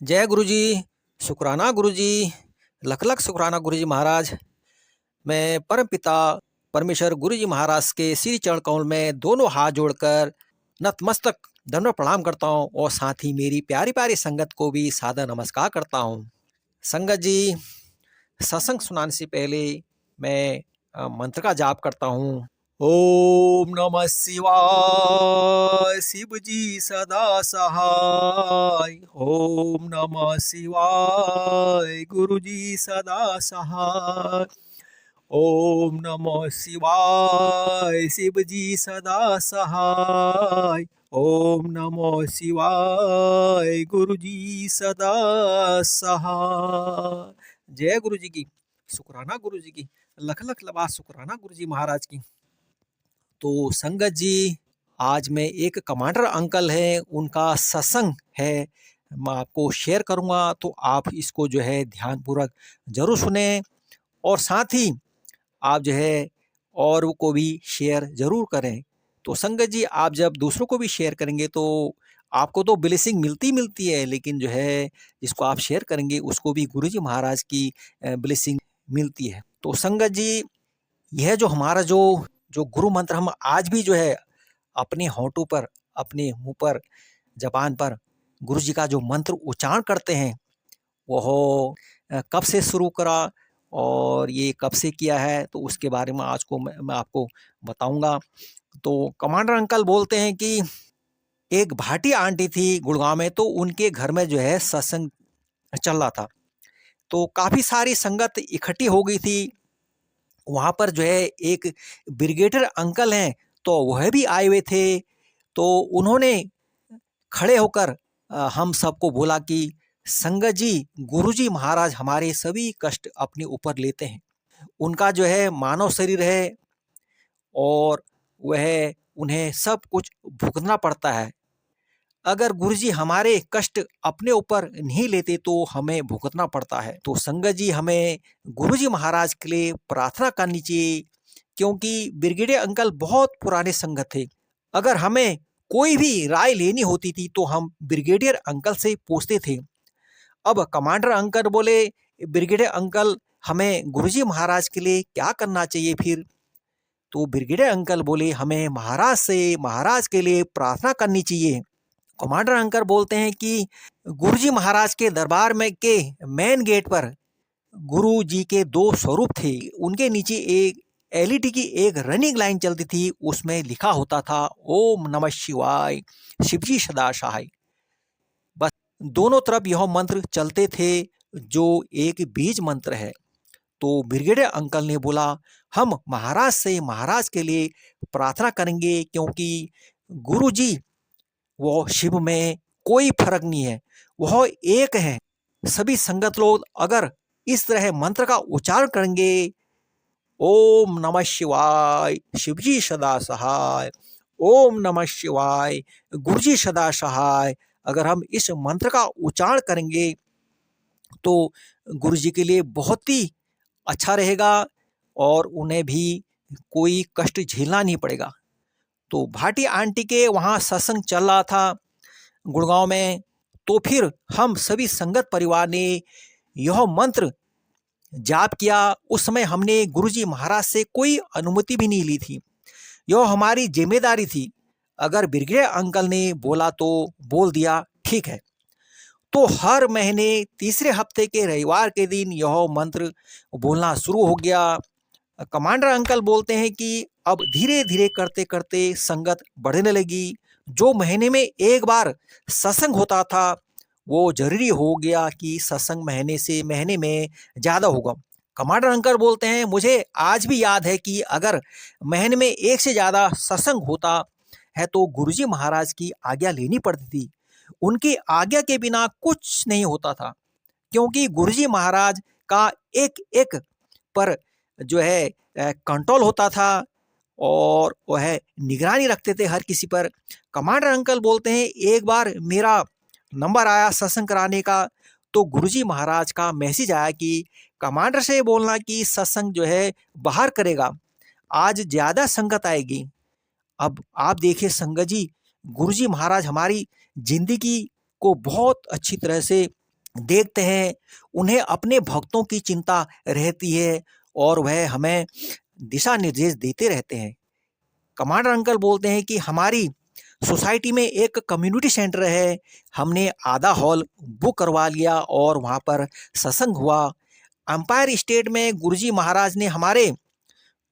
जय गुरु जी। शुक्राना गुरु जी। लख लख शुक्राना गुरु जी महाराज। मैं परम पिता परमेश्वर गुरु जी महाराज के श्री चरण कमल में दोनों हाथ जोड़कर नतमस्तक दंडवत प्रणाम करता हूँ और साथ ही मेरी प्यारी प्यारी संगत को भी सादर नमस्कार करता हूँ। संगत जी, सत्संग सुनाने से पहले मैं मंत्र का जाप करता हूँ। ओम नमः शिवाय, शिव जी सदा सहाय। ओम नमः शिवाय, गुरु जी सदा सहाय। ओम नमः शिवाय, शिव जी सदा सहाय। ओम नमः शिवाय, गुरु जी सदा सहाय। जय गुरु जी की। शुक्राना गुरु जी की। लख लख लबाद शुक्राना गुरु जी महाराज की। तो संगत जी, आज मैं एक कमांडर अंकल है, उनका सत्संग है, मैं आपको शेयर करूंगा, तो आप इसको जो है ध्यानपूर्वक जरूर सुने और साथ ही आप जो है और को भी शेयर जरूर करें। तो संगत जी, आप जब दूसरों को भी शेयर करेंगे तो आपको तो ब्लेसिंग मिलती है, लेकिन जो है जिसको आप शेयर करेंगे उसको भी गुरु जी महाराज की ब्लेसिंग मिलती है। तो संगत जी, यह जो हमारा जो जो गुरु मंत्र हम आज भी जो है अपने होंठों पर, अपने मुंह पर, जबान पर गुरु जी का जो मंत्र उच्चारण करते हैं, वो कब से शुरू करा और ये कब से किया है, तो उसके बारे में आज को मैं आपको बताऊंगा। तो कमांडर अंकल बोलते हैं कि एक भाटी आंटी थी गुड़गांव में, तो उनके घर में जो है सत्संग चल रहा था। तो काफी सारी संगत इकट्ठी हो गई थी। वहां पर जो है एक ब्रिगेडियर अंकल हैं, तो वह भी आए हुए थे। तो उन्होंने खड़े होकर हम सबको बोला कि संगत जी, गुरुजी महाराज हमारे सभी कष्ट अपने ऊपर लेते हैं। उनका जो है मानव शरीर है और वह उन्हें सब कुछ भुगतना पड़ता है। अगर गुरुजी हमारे कष्ट अपने ऊपर नहीं लेते तो हमें भुगतना पड़ता है। तो संगत जी, हमें गुरुजी महाराज के लिए प्रार्थना करनी चाहिए, क्योंकि ब्रिगेडियर अंकल बहुत पुराने संगत थे। अगर हमें कोई भी राय लेनी होती थी तो हम ब्रिगेडियर अंकल से पूछते थे। अब कमांडर अंकल बोले, ब्रिगेडियर अंकल, हमें गुरुजी महाराज के लिए क्या करना चाहिए फिर? तो ब्रिगेडियर अंकल बोले, हमें महाराज से महाराज के लिए प्रार्थना करनी चाहिए। कमांडर अंकल बोलते हैं कि गुरुजी महाराज के दरबार में के मेन गेट पर गुरु जी के दो स्वरूप थे। उनके नीचे एक एलईडी की एक रनिंग लाइन चलती थी, उसमें लिखा होता था ओम नमः शिवाय, शिवजी सदा सहाय। बस दोनों तरफ यह मंत्र चलते थे, जो एक बीज मंत्र है। तो ब्रिगेडियर अंकल ने बोला, हम महाराज से महाराज के लिए प्रार्थना करेंगे, क्योंकि गुरु जी वो शिव में कोई फर्क नहीं है, वह एक है। सभी संगत लोग अगर इस तरह मंत्र का उच्चारण करेंगे, ओम नमः शिवाय, शिवजी सदा सहाय, ओम नमः शिवाय, गुरुजी सदा सहाय, अगर हम इस मंत्र का उच्चारण करेंगे तो गुरु जी के लिए बहुत ही अच्छा रहेगा और उन्हें भी कोई कष्ट झेलना नहीं पड़ेगा। तो भाटी आंटी के वहाँ सत्संग चल रहा था गुड़गांव में। तो फिर हम सभी संगत परिवार ने यह मंत्र जाप किया। उस समय हमने गुरुजी महाराज से कोई अनुमति भी नहीं ली थी, यह हमारी जिम्मेदारी थी। अगर ब्रिगेडियर अंकल ने बोला तो बोल दिया, ठीक है। तो हर महीने तीसरे हफ्ते के रविवार के दिन यह मंत्र बोलना शुरू हो गया। कमांडर अंकल बोलते हैं कि अब धीरे धीरे करते करते संगत बढ़ने लगी। जो महीने में एक बार सत्संग होता था, वो जरूरी हो गया कि सत्संग महीने से महीने में ज़्यादा होगा। कमांडर अंकल बोलते हैं, मुझे आज भी याद है कि अगर महीने में एक से ज़्यादा सत्संग होता है तो गुरुजी महाराज की आज्ञा लेनी पड़ती थी। उनकी आज्ञा के बिना कुछ नहीं होता था, क्योंकि गुरुजी महाराज का एक एक पर जो है कंट्रोल होता था और वह निगरानी रखते थे हर किसी पर। कमांडर अंकल बोलते हैं, एक बार मेरा नंबर आया सत्संग कराने का, तो गुरुजी महाराज का मैसेज आया कि कमांडर से बोलना कि सत्संग जो है बाहर करेगा, आज ज़्यादा संगत आएगी। अब आप देखिए संगत जी, गुरुजी महाराज हमारी जिंदगी को बहुत अच्छी तरह से देखते हैं, उन्हें अपने भक्तों की चिंता रहती है और वह हमें दिशा निर्देश देते रहते हैं। कमांडर अंकल बोलते हैं कि हमारी सोसाइटी में एक कम्युनिटी सेंटर है, हमने आधा हॉल बुक करवा लिया और वहाँ पर सत्संग हुआ। अंपायर स्टेट में गुरुजी महाराज ने हमारे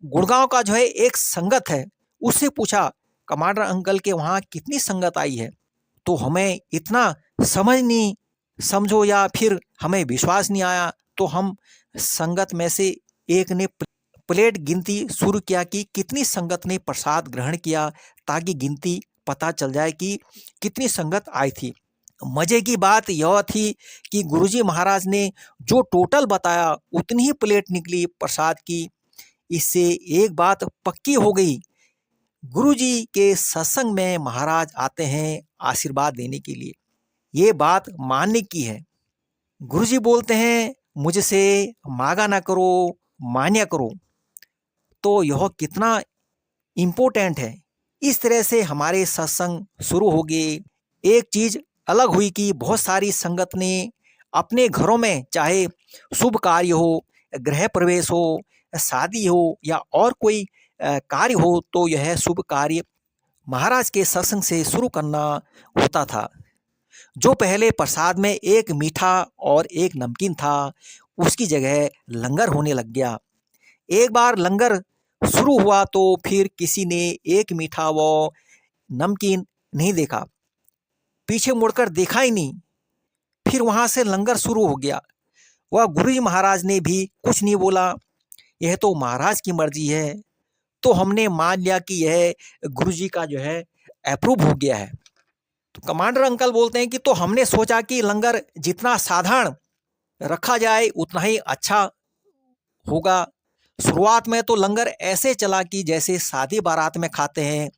गुड़गांव का जो है एक संगत है, उससे पूछा कमांडर अंकल के वहाँ कितनी संगत आई है, तो हमें इतना समझ नहीं, समझो या फिर हमें विश्वास नहीं आया, तो हम संगत में से एक ने प्लेट गिनती शुरू किया कि कितनी संगत ने प्रसाद ग्रहण किया, ताकि गिनती पता चल जाए कि कितनी संगत आई थी। मजे की बात यह थी कि गुरुजी महाराज ने जो टोटल बताया उतनी ही प्लेट निकली प्रसाद की। इससे एक बात पक्की हो गई, गुरुजी के सत्संग में महाराज आते हैं आशीर्वाद देने के लिए। ये बात मानने की है। गुरुजी बोलते हैं मुझसे मांगा ना करो, मान्या करो। तो यह कितना इम्पोर्टेंट है। इस तरह से हमारे सत्संग शुरू हो गए। एक चीज़ अलग हुई कि बहुत सारी संगत ने अपने घरों में चाहे शुभ कार्य हो, गृह प्रवेश हो, शादी हो या और कोई कार्य हो, तो यह शुभ कार्य महाराज के सत्संग से शुरू करना होता था। जो पहले प्रसाद में एक मीठा और एक नमकीन था, उसकी जगह लंगर होने लग गया। एक बार लंगर शुरू हुआ तो फिर किसी ने एक मीठा व नमकीन नहीं देखा, पीछे मुड़कर देखा ही नहीं। फिर वहाँ से लंगर शुरू हो गया। वह गुरुजी महाराज ने भी कुछ नहीं बोला, यह तो महाराज की मर्जी है। तो हमने मान लिया कि यह गुरुजी का जो है अप्रूव हो गया है। तो कमांडर अंकल बोलते हैं कि तो हमने सोचा कि लंगर जितना साधारण रखा जाए उतना ही अच्छा होगा। शुरुआत में तो लंगर ऐसे चला कि जैसे शादी बारात में खाते हैं।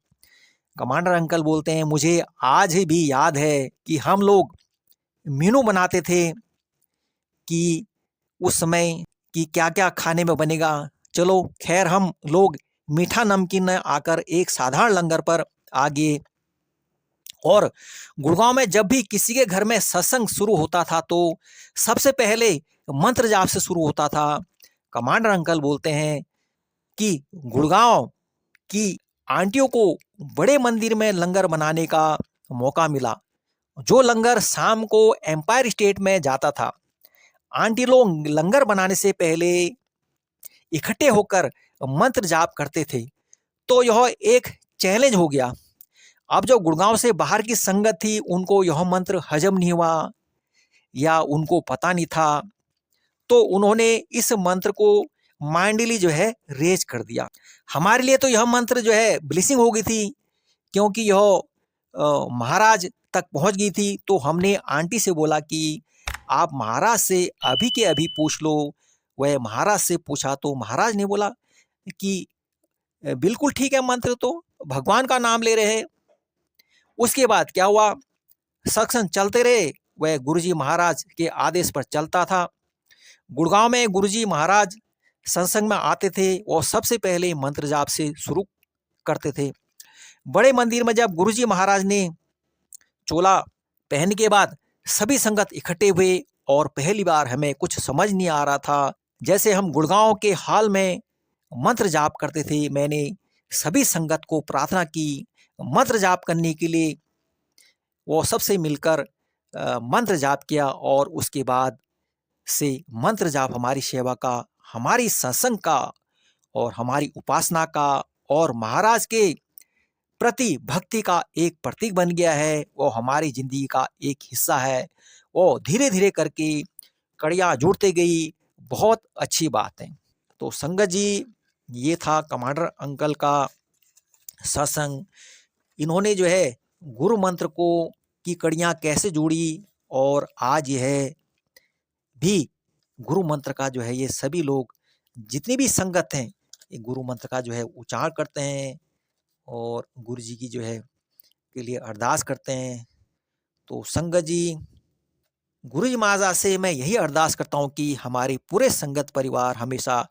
कमांडर अंकल बोलते हैं मुझे आज भी याद है कि हम लोग मेनू बनाते थे कि उस समय कि क्या क्या खाने में बनेगा। चलो खैर, हम लोग मीठा नमकीन आकर एक साधारण लंगर पर आ गए। और गुड़गांव में जब भी किसी के घर में सत्संग शुरू होता था तो सबसे पहले मंत्र जाप से शुरू होता था। कमांडर अंकल बोलते हैं कि गुड़गांव की आंटियों को बड़े मंदिर में लंगर बनाने का मौका मिला। जो लंगर शाम को एम्पायर स्टेट में जाता था, आंटी लोग लंगर बनाने से पहले इकट्ठे होकर मंत्र जाप करते थे। तो यह एक चैलेंज हो गया। अब जो गुड़गांव से बाहर की संगत थी, उनको यह मंत्र हजम नहीं हुआ या उनको पता नहीं था, तो उन्होंने इस मंत्र को माइंडली जो है रेज कर दिया। हमारे लिए तो यह मंत्र जो है ब्लेसिंग हो गई थी, क्योंकि यह महाराज तक पहुंच गई थी। तो हमने आंटी से बोला कि आप महाराज से अभी के अभी पूछ लो। वह महाराज से पूछा तो महाराज ने बोला कि बिल्कुल ठीक है, मंत्र तो भगवान का नाम ले रहे हैं। उसके बाद क्या हुआ, सत्संग चलते रहे, वह गुरुजी महाराज के आदेश पर चलता था। गुड़गांव में गुरुजी महाराज सत्संग में आते थे और सबसे पहले मंत्र जाप से शुरू करते थे। बड़े मंदिर में जब गुरुजी महाराज ने चोला पहनने के बाद सभी संगत इकट्ठे हुए और पहली बार हमें कुछ समझ नहीं आ रहा था। जैसे हम गुड़गांव के हाल में मंत्र जाप करते थे, मैंने सभी संगत को प्रार्थना की मंत्र जाप करने के लिए। वो सबसे मिलकर मंत्र जाप किया और उसके बाद से मंत्र जाप हमारी सेवा का, हमारी सत्संग का और हमारी उपासना का और महाराज के प्रति भक्ति का एक प्रतीक बन गया है। वो हमारी जिंदगी का एक हिस्सा है। वो धीरे धीरे करके कड़ियाँ जुड़ते गई। बहुत अच्छी बात है। तो संगत जी, ये था कमांडर अंकल का सत्संग। इन्होंने जो है गुरु मंत्र को की कड़ियाँ कैसे जोड़ी और आज यह भी गुरु मंत्र का जो है ये सभी लोग जितनी भी संगत हैं ये गुरु मंत्र का जो है उच्चारण करते हैं और गुरु जी की जो है के लिए अरदास करते हैं। तो संगत जी, गुरु जी महाराज से मैं यही अरदास करता हूँ कि हमारे पूरे संगत परिवार हमेशा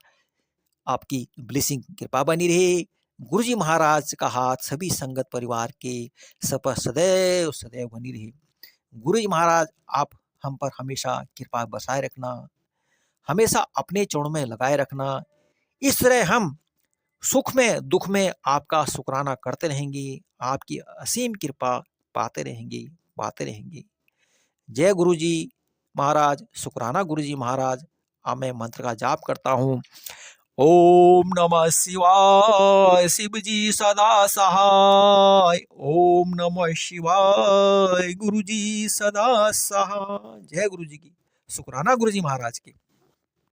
आपकी ब्लेसिंग कृपा बनी रहे। गुरु जी महाराज का हाथ सभी संगत परिवार के सब पर सदैव सदैव बनी रहे। गुरु जी महाराज आप हम पर हमेशा कृपा बरसाए रखना, हमेशा अपने चरणों में लगाए रखना। इस तरह हम सुख में दुख में आपका शुक्राना करते रहेंगे, आपकी असीम कृपा पाते रहेंगे। जय गुरु जी महाराज, शुक्राना गुरु जी महाराज। अब मैं मंत्र का जाप करता हूँ। ओम नमः शिवाय, शिव जी सदा सहाय। ओम नमः शिवाय, गुरु जी सदा सहाय। जय गुरु जी की, शुक्राना गुरु जी महाराज की।